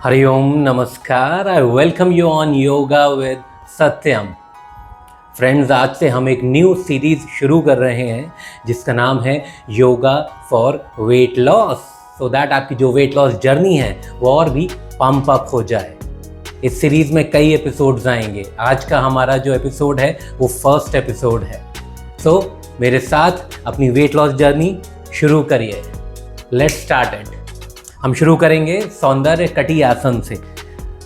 हरिओम नमस्कार। I welcome you on yoga with Satyam. Friends, आज से हम एक न्यू सीरीज शुरू कर रहे हैं जिसका नाम है yoga for weight loss, so that आपकी जो वेट लॉस जर्नी है वो और भी पंप अप हो जाए। इस सीरीज में कई एपिसोड्स आएंगे। आज का हमारा जो एपिसोड है वो फर्स्ट एपिसोड है। सो मेरे साथ अपनी वेट लॉस जर्नी शुरू करिए। Let's start it. हम शुरू करेंगे सौंदर्य कटी आसन से।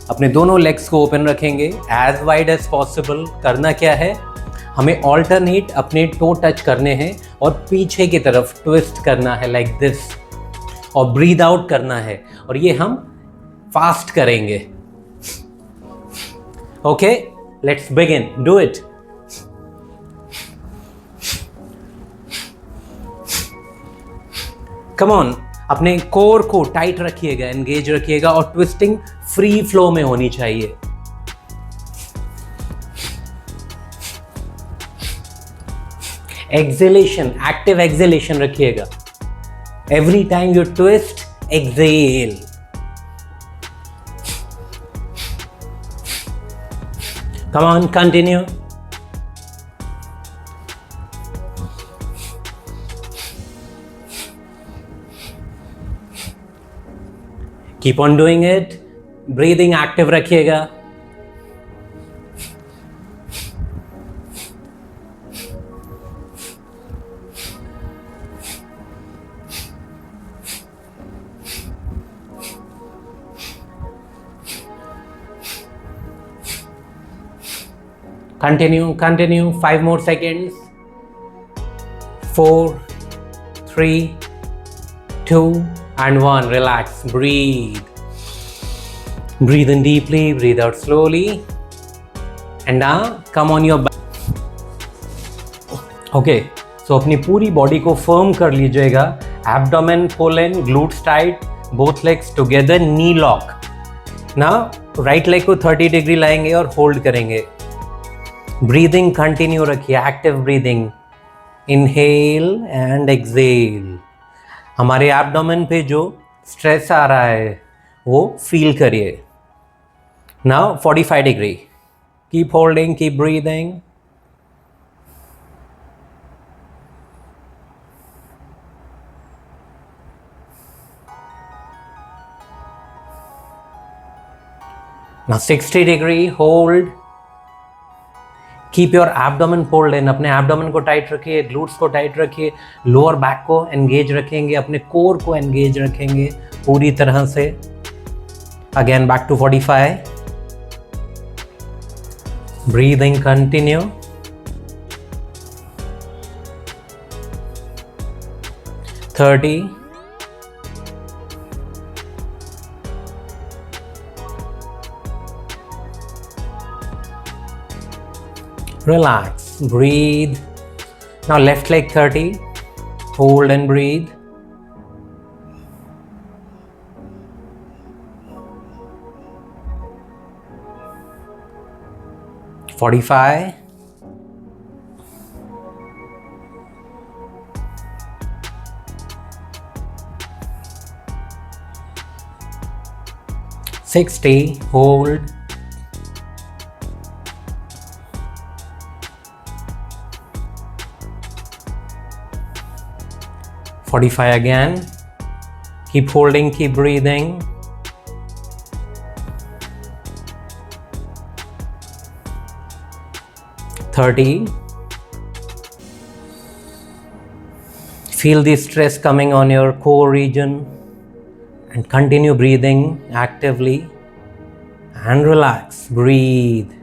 अपने दोनों लेग्स को ओपन रखेंगे एज वाइड एज पॉसिबल। करना क्या है, हमें ऑल्टरनेट अपने टो टच करने हैं और पीछे की तरफ ट्विस्ट करना है लाइक दिस, और ब्रीद आउट करना है, और ये हम फास्ट करेंगे। Okay, let's begin, do it. Come on, अपने कोर को टाइट रखिएगा, एंगेज रखिएगा, और ट्विस्टिंग फ्री फ्लो में होनी चाहिए। एक्सेलेशन, एक्टिव एक्सेलेशन रखिएगा। Every time you twist, excel. Come on, continue. Keep on doing it. Breathing active रखिएगा। Continue. 5 more seconds. 4, 3, 2, and 1. Relax. Breathe in deeply, breathe out slowly, and now come on your back. Okay, so अपनी पूरी body को firm कर लीजिएगा। Abdomen pull in, glutes tight, both legs together, knee lock. Now right leg को 30 degree लाएंगे और hold करेंगे। Breathing continue रखिए, active breathing. Inhale and exhale. हमारे एब्डोमेन पे जो स्ट्रेस आ रहा है वो फील करिए। Now 45 degree, keep holding, keep breathing. Now 60 degree, hold, keep your abdomen pulled in. अपने एब्डोमेन को टाइट रखिए, ग्लूट्स को टाइट रखिए, लोअर बैक को एंगेज रखेंगे, अपने कोर को एंगेज रखेंगे पूरी तरह से। Again back to 45। Breathing continue. Thirty, 30, relax, breathe. Now left leg 30, hold and breathe. "45, 60, hold, 45 again, keep holding, keep breathing. 30, feel the stress coming on your core region and continue breathing actively and relax, breathe.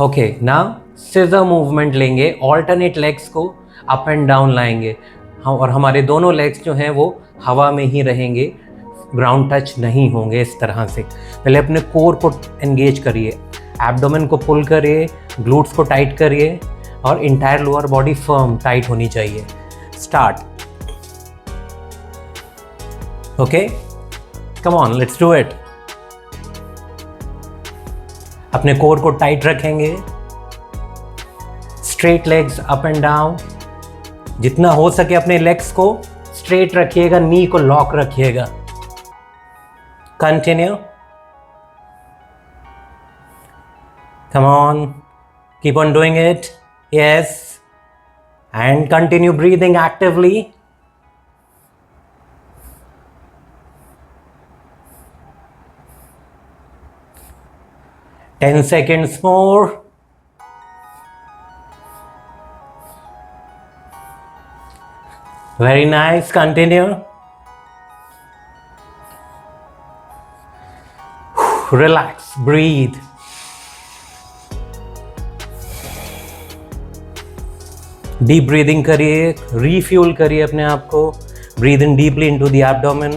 Okay, now scissor movement लेंगे। Alternate legs को up and down लाएंगे, और हमारे दोनों legs जो हैं वो हवा में ही रहेंगे, ग्राउंड टच नहीं होंगे। इस तरह से पहले अपने कोर को एंगेज करिए, एब्डोमेन को पुल करिए, ग्लूट्स को टाइट करिए, और entire lower body firm tight होनी चाहिए। Start. Okay, come on, let's do it. अपने कोर को टाइट रखेंगे, straight legs up and down, जितना हो सके अपने लेग्स को स्ट्रेट रखिएगा, नी को लॉक रखिएगा। Continue, come on, keep on doing it, yes, and continue breathing actively. 10 seconds more. Very nice, continue. Relax, breathe. Deep breathing करिए, रिफ्यूल करिए अपने आप को। Breathe in deeply into the abdomen.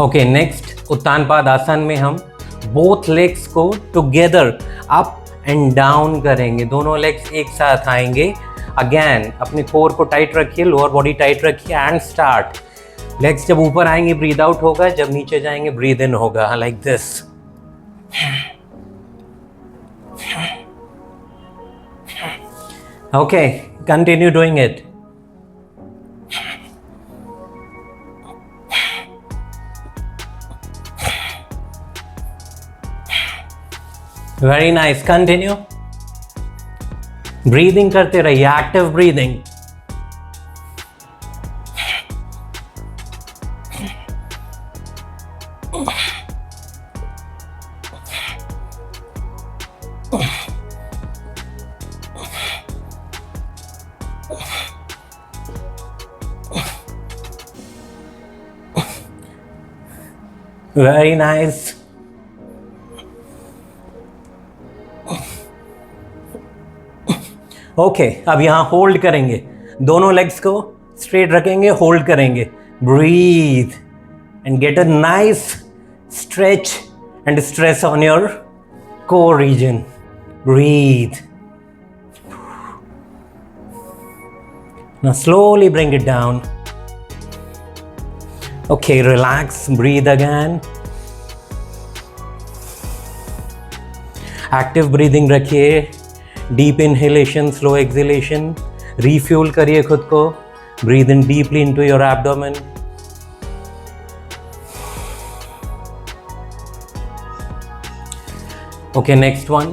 Okay, next Uttan pada asana में हम both legs को together up and down करेंगे। दोनों लेग्स एक साथ आएंगे। अगेन अपने कोर को टाइट रखिए, लोअर बॉडी टाइट रखिए एंड स्टार्ट। लेग्स जब ऊपर आएंगे ब्रीद आउट होगा, जब नीचे जाएंगे ब्रीद इन होगा, like this. Okay, continue doing it. Very nice, continue. Breathing करते रहिए, active breathing. Very nice. Okay, अब यहां होल्ड करेंगे, दोनों लेग्स को स्ट्रेट रखेंगे, होल्ड करेंगे। Breathe and get a nice stretch and stress on your core region. Breathe. Now slowly bring it down. Okay, relax, breathe again. Active breathing रखिए, deep inhalation, slow exhalation. Refuel करिए खुद को. Breathe in deeply into your abdomen. Okay, next one.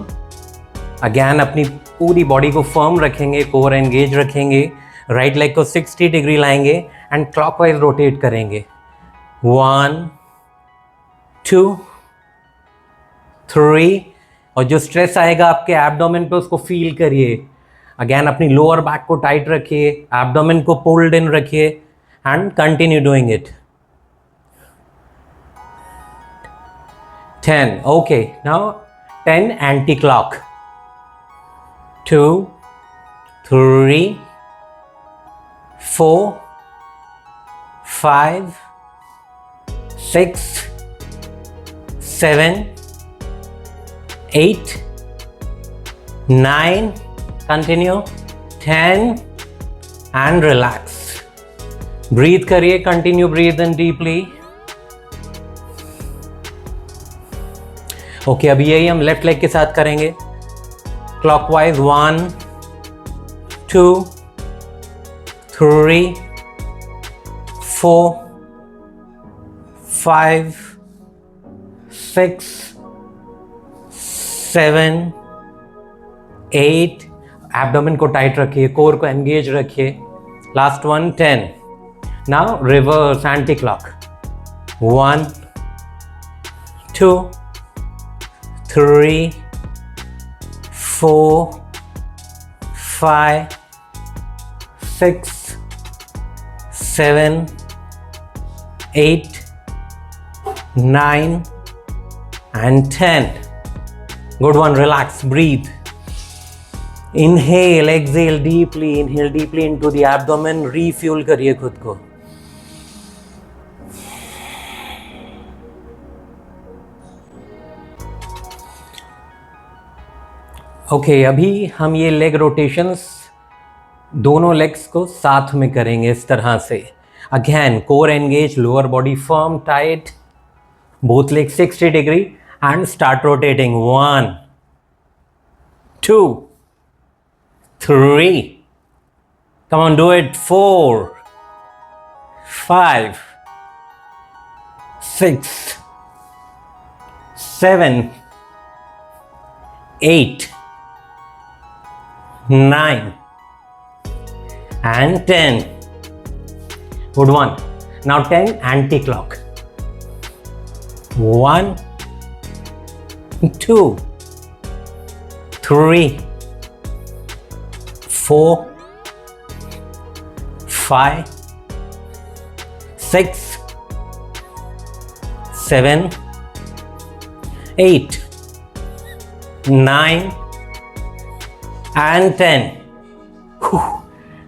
Again अपनी पूरी body को firm रखेंगे, core engage रखेंगे, right leg को 60 डिग्री लाएंगे एंड क्लॉकवाइज रोटेट करेंगे। 1 2 3, और जो स्ट्रेस आएगा आपके एब्डोमेन पे उसको फील करिए। अगेन अपनी लोअर बैक को टाइट रखिए, एब्डोमेन को पुल्ड इन रखिए and continue doing it. 10, okay, now 10 anti clock. 2 3 4 5 6 7 8 9, continue, 10 and relax. Breathe करिए, continue breathe in deeply. Okay, अभी यही हम लेफ्ट लेग के साथ करेंगे क्लॉकवाइज। 1 2 3 4 5 6 7 8, एब्डोमेन को टाइट रखिए, कोर को एंगेज रखिए। Last one, 10। Now reverse anti clock. 1 2 3 4 5 6 7 8 9 and 10. Good one, relax, breathe. Inhale, exhale deeply, inhale deeply into the abdomen, refuel करिए खुद को। ओके, अभी हम ये लेग रोटेशंस दोनों लेग्स को साथ में करेंगे इस तरह से। Again core engage, lower body firm tight, both legs 60 degree and start rotating. 1 2 3. Come on, do it. 4, 5, 6, 7, 8, 9, and 10. Good one. Now 10 anti-clock. 1, 2, 3, 4, 5, 6, 7, 8, 9, and 10. Whew.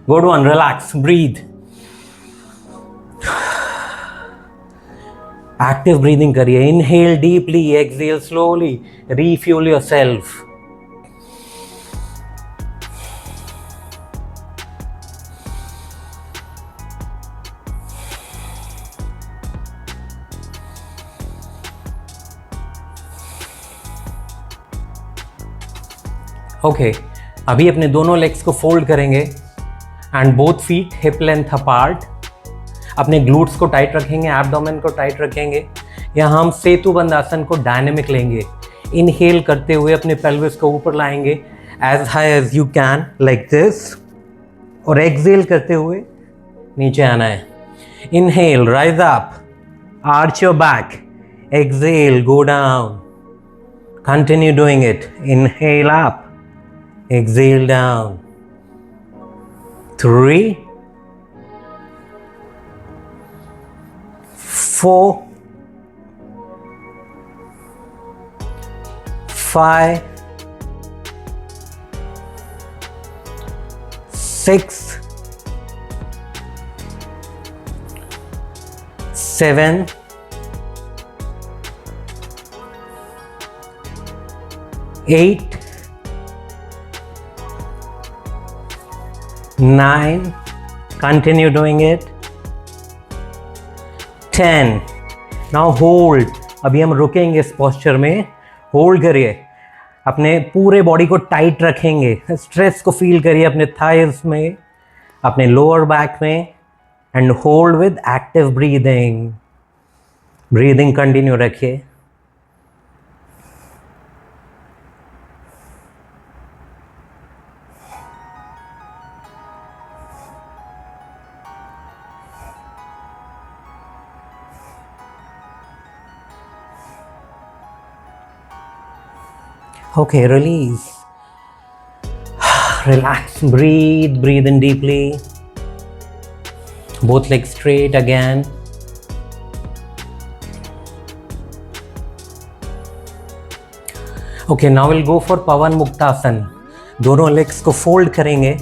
Good one. Relax. Breathe. Active breathing करिए. Inhale deeply, exhale slowly. Refuel yourself. Okay अभी अपने दोनों legs को fold करेंगे and both feet hip length apart. अपने glutes को tight रखेंगे, abdomen को टाइट रखेंगे. यहाँ हम सेतुबंद आसन को डायनेमिक लेंगे. इनहेल करते हुए अपने पेल्विस को ऊपर लाएंगे as high as you can like this, और एक्सहेल करते हुए नीचे आना है. Inhale, rise up, arch your back. Exhale, go down. Continue doing it. Inhale up, exhale down. 3, 4, 5, 6, 7, 8, 9, continue doing it. 10. Now hold. अभी हम रुकेंगे इस पोस्चर में. होल्ड करिए. अपने पूरे बॉडी को टाइट रखेंगे. स्ट्रेस को फील करिए अपने थाइस में, अपने लोअर बैक में, and hold with active breathing. Breathing continue रखिए. Okay, release. Relax, breathe in deeply. Both legs straight again. Okay, now we'll go for Pavan Muktasana. दोनों लेग्स को फोल्ड करेंगे,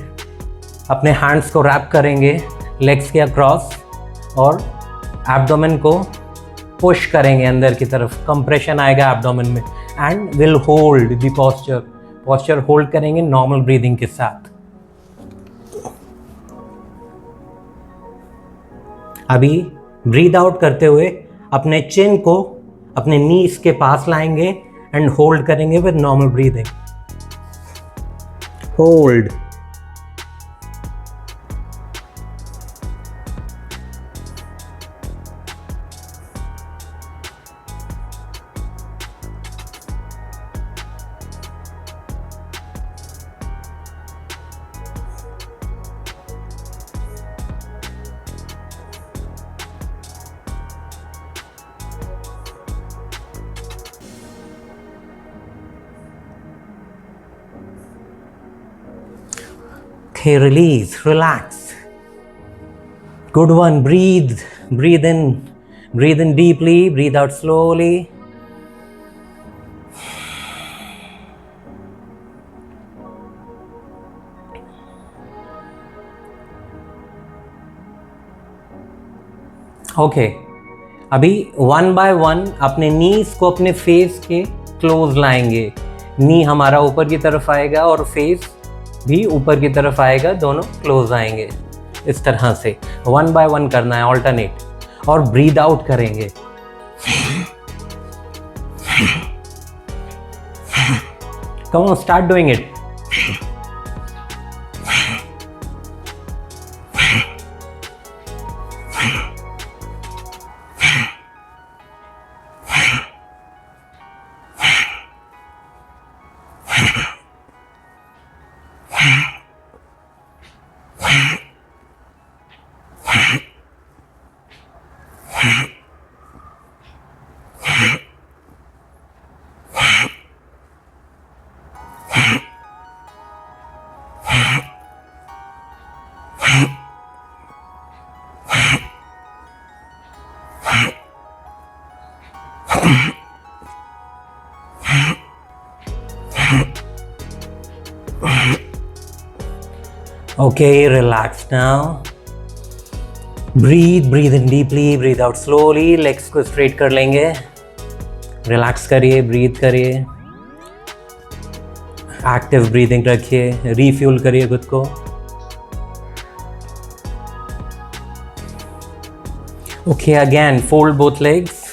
अपने हैंड्स को रैप करेंगे लेग्स के across, और एब्डोमेन को पुश करेंगे अंदर की तरफ. कंप्रेशन आएगा एब्डोमेन में. And will hold the posture hold करेंगे नॉर्मल ब्रीदिंग के साथ. अभी ब्रीद आउट करते हुए अपने चिन को अपने नीज के पास लाएंगे एंड होल्ड करेंगे with normal breathing. Hold. Okay, release, relax. Good one. Breathe in deeply, breathe out slowly. Okay, अभी 1 by 1 अपने नीज को अपने फेस के क्लोज लाएंगे. नी हमारा ऊपर की तरफ आएगा और फेस भी ऊपर की तरफ आएगा. दोनों क्लोज आएंगे. इस तरह से 1 by 1 करना है, ऑल्टरनेट. और ब्रीद आउट करेंगे. Come on, start doing it. Okay, relax now. Breathe in deeply, breathe out slowly. Legs को straight कर लेंगे. Relax करिए, breathe करिए. Active breathing रखिए. Refuel करिए खुद को. Okay, again, fold both legs.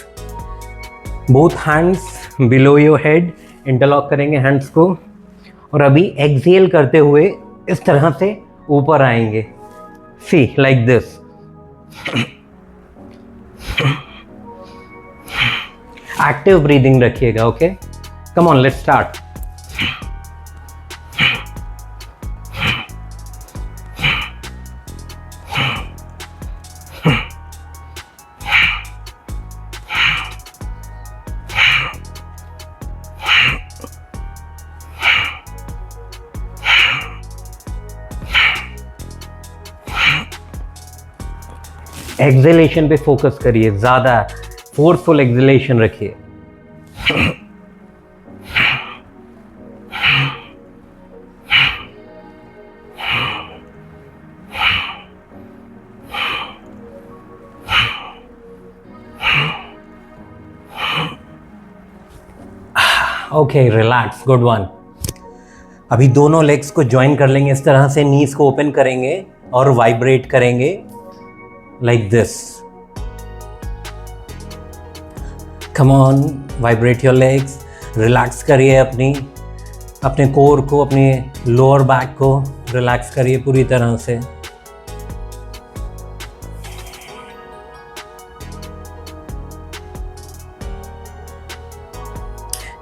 Both hands below your head. Interlock करेंगे hands को. और अभी exhale करते हुए इस तरह से ऊपर आएंगे. See, like this. Active breathing रखिएगा, okay? Come on, let's start. Acceleration पे फोकस करिए, ज़्यादा फोर्सफुल एक्सेलेशन रखिए. Okay, relax, good one. अभी दोनों लेग्स को ज्वाइन कर लेंगे इस तरह से, नीज को ओपन करेंगे और वाइब्रेट करेंगे like this. Come on, vibrate your legs. Relax करिए अपने कोर को, अपने लोअर बैक को रिलैक्स करिए पूरी तरह से.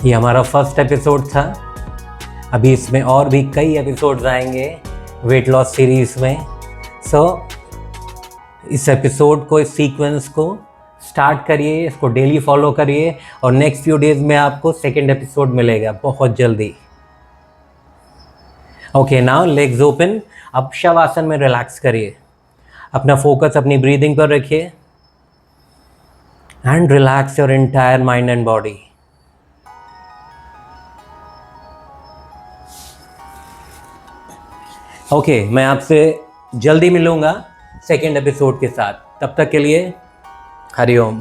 ये हमारा फर्स्ट एपिसोड था. अभी इसमें और भी कई एपिसोड्स आएंगे वेट लॉस सीरीज में. सो इस एपिसोड को, इस सीक्वेंस को स्टार्ट करिए, इसको डेली फॉलो करिए और नेक्स्ट फ्यू डेज में आपको सेकेंड एपिसोड मिलेगा बहुत जल्दी. Okay, now legs open. अब शवासन में रिलैक्स करिए. अपना फोकस अपनी ब्रीदिंग पर रखिए and relax your entire mind and body. Okay, मैं आपसे जल्दी मिलूंगा सेकेंड एपिसोड के साथ. तब तक के लिए हरिओम.